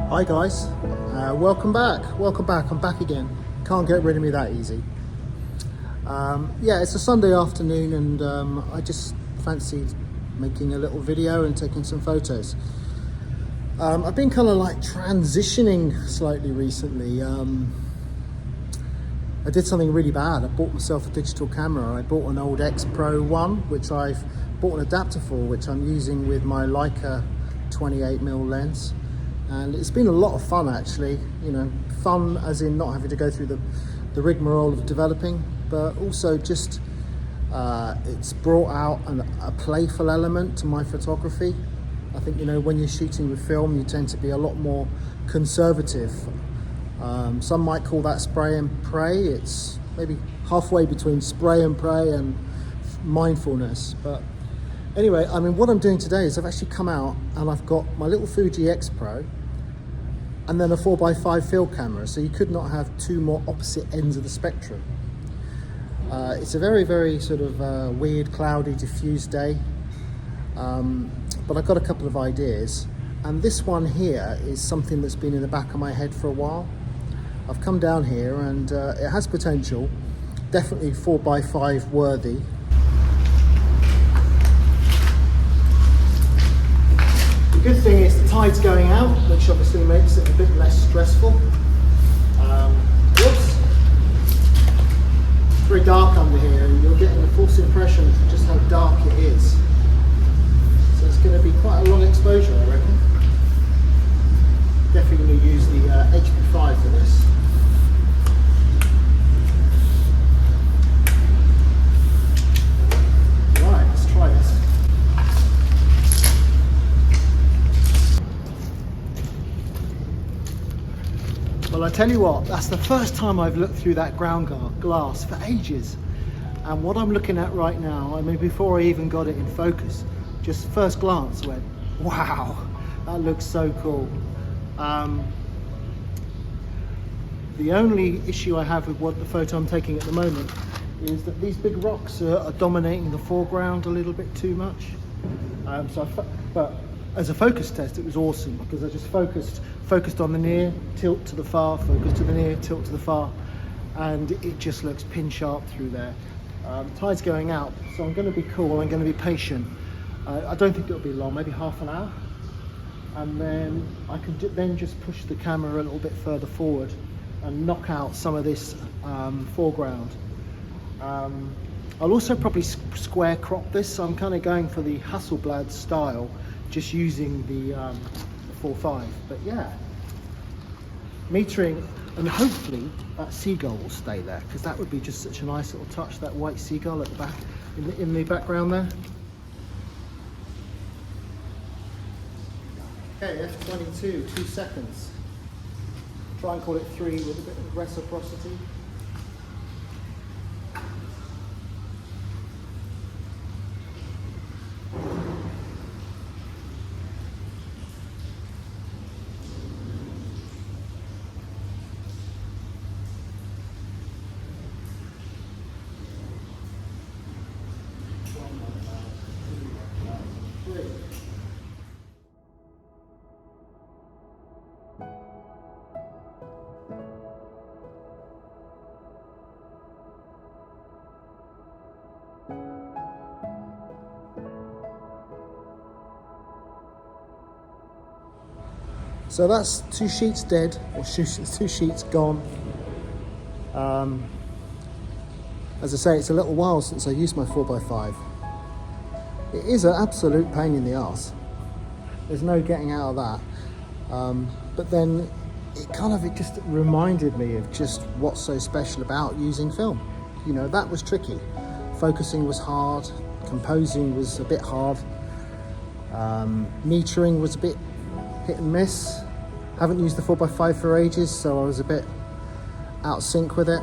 Hi guys, welcome back, I'm back again. Can't get rid of me that easy. Yeah, it's a Sunday afternoon and I just fancied making a little video and taking some photos. I've been kind of like transitioning slightly recently. I did something really bad. I bought myself a digital camera. I bought an old X Pro 1, which I've bought an adapter for, which I'm using with my Leica 28mm lens. And it's been a lot of fun actually, you know, fun as in not having to go through the rigmarole of developing, but also just it's brought out a playful element to my photography. I think, you know, when you're shooting with film, you tend to be a lot more conservative. Some might call that spray and pray. It's maybe halfway between spray and pray and mindfulness. But anyway, I mean, what I'm doing today is I've actually come out and I've got my little Fuji X Pro and then a 4x5 field camera. So you could not have two more opposite ends of the spectrum. It's a very, very sort of weird, cloudy, diffused day. But I've got a couple of ideas. And this one here is something that's been in the back of my head for a while. I've come down here and it has potential, definitely 4x5 worthy. The good thing is the tide's going out, which obviously makes it a bit less stressful. Whoops. It's very dark under here and you're getting a false impression of just how dark it is. So it's going to be quite a long exposure, I reckon. Definitely going to use the HP5 for this. Right, let's try this. Well, I tell you what, that's the first time I've looked through that ground glass for ages. And what I'm looking at right now, I mean, before I even got it in focus, just first glance went, wow, that looks so cool. The only issue I have with what the photo I'm taking at the moment is that these big rocks are dominating the foreground a little bit too much. But as a focus test, it was awesome because I just focused on the near, tilt to the far, focus to the near, tilt to the far, and it just looks pin sharp through there. Tide's going out, so I'm going to be cool, I'm going to be patient. I don't think it'll be long, maybe half an hour. And then I can then just push the camera a little bit further forward and knock out some of this foreground. I'll also probably square crop this, so I'm kind of going for the Hasselblad style, just using the 4.5. But yeah, metering, and hopefully that seagull will stay there, because that would be just such a nice little touch, that white seagull at the back, in the background there. Okay, F22, 2 seconds. Try and call it 3 with a bit of reciprocity. So that's 2 sheets dead, or 2 sheets gone. As I say, it's a little while since I used my 4x5. It is an absolute pain in the arse. There's no getting out of that. But then it just reminded me of just what's so special about using film. You know, that was tricky. Focusing was hard, composing was a bit hard, metering was a bit hit and miss. Haven't used the 4x5 for ages, so I was a bit out of sync with it.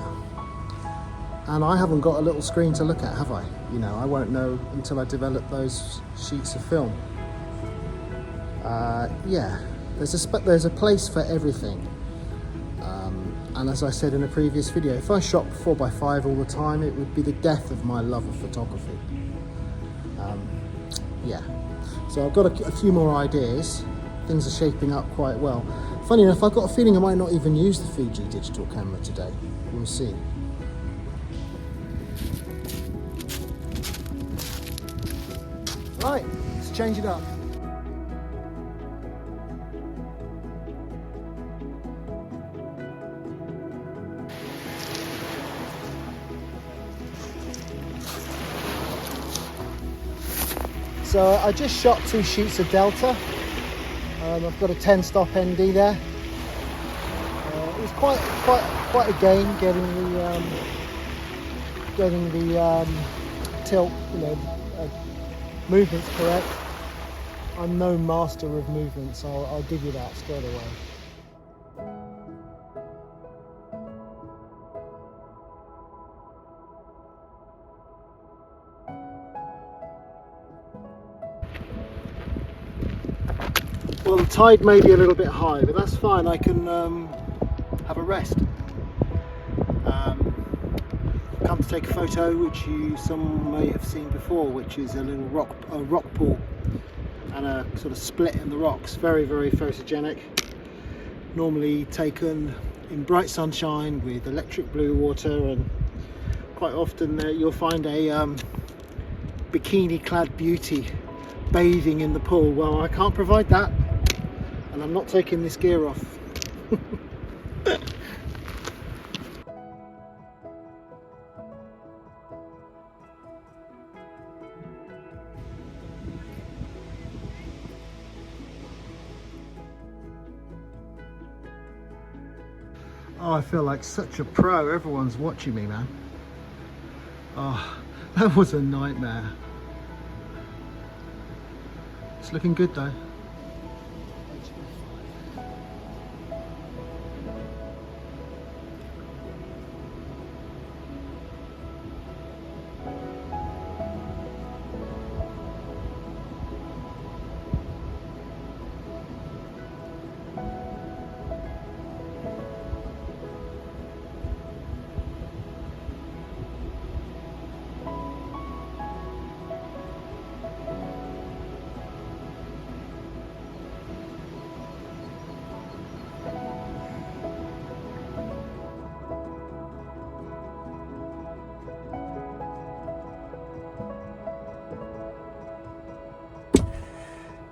And I haven't got a little screen to look at, have I? You know, I won't know until I develop those sheets of film. Yeah, there's a place for everything. And as I said in a previous video, if I shot 4x5 all the time, it would be the death of my love of photography. Yeah, so I've got a few more ideas. things are shaping up quite well. Funny enough, I've got a feeling I might not even use the Fiji digital camera today. We'll see. Right, let's change it up. So I just shot 2 sheets of Delta. I've got a 10-stop ND there. It was quite a game getting the tilt, movements correct. I'm no master of movements, I'll give you that straight away. Well, the tide may be a little bit high, but that's fine. I can have a rest. Come to take a photo, which some may have seen before, which is a little rock pool and a sort of split in the rocks. Very, very photogenic. Normally taken in bright sunshine with electric blue water, and quite often you'll find a bikini-clad beauty bathing in the pool. Well, I can't provide that, and I'm not taking this gear off. Oh, I feel like such a pro. Everyone's watching me, man. Oh, that was a nightmare. It's looking good though.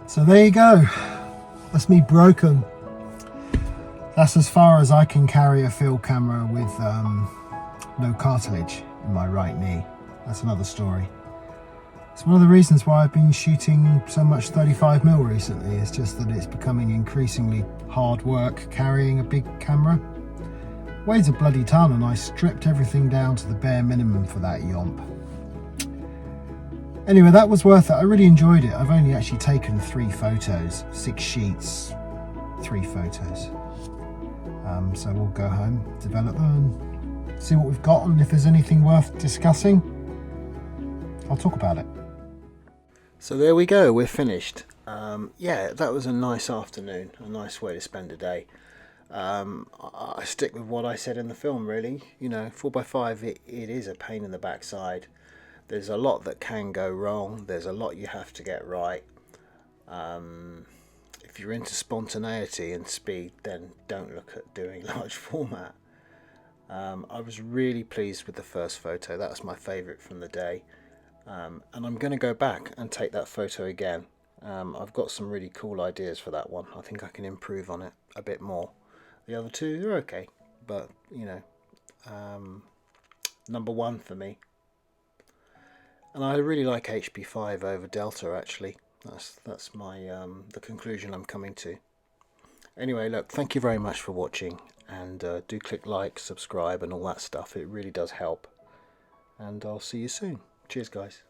So there you go. That's me broken. That's as far as I can carry a field camera with no cartilage in my right knee. That's another story. It's one of the reasons why I've been shooting so much 35mm recently. It's just that it's becoming increasingly hard work carrying a big camera. Weighs a bloody ton, and I stripped everything down to the bare minimum for that yomp. Anyway, that was worth it. I really enjoyed it. I've only actually taken 3 photos, 6 sheets, 3 photos. So we'll go home, develop them, and see what we've got, and if there's anything worth discussing, I'll talk about it. So there we go, we're finished. Yeah, that was a nice afternoon, a nice way to spend a day. I stick with what I said in the film, really. 4x5, it is a pain in the backside. There's a lot that can go wrong. There's a lot you have to get right. If you're into spontaneity and speed, then don't look at doing large format. I was really pleased with the first photo. That was my favourite from the day. And I'm going to go back and take that photo again. I've got some really cool ideas for that one. I think I can improve on it a bit more. The other two, they're okay. But, number one for me. And I really like HP5 over Delta, actually. That's my the conclusion I'm coming to. Anyway, look, thank you very much for watching, and do click like, subscribe and all that stuff. It really does help. And I'll see you soon. Cheers, guys.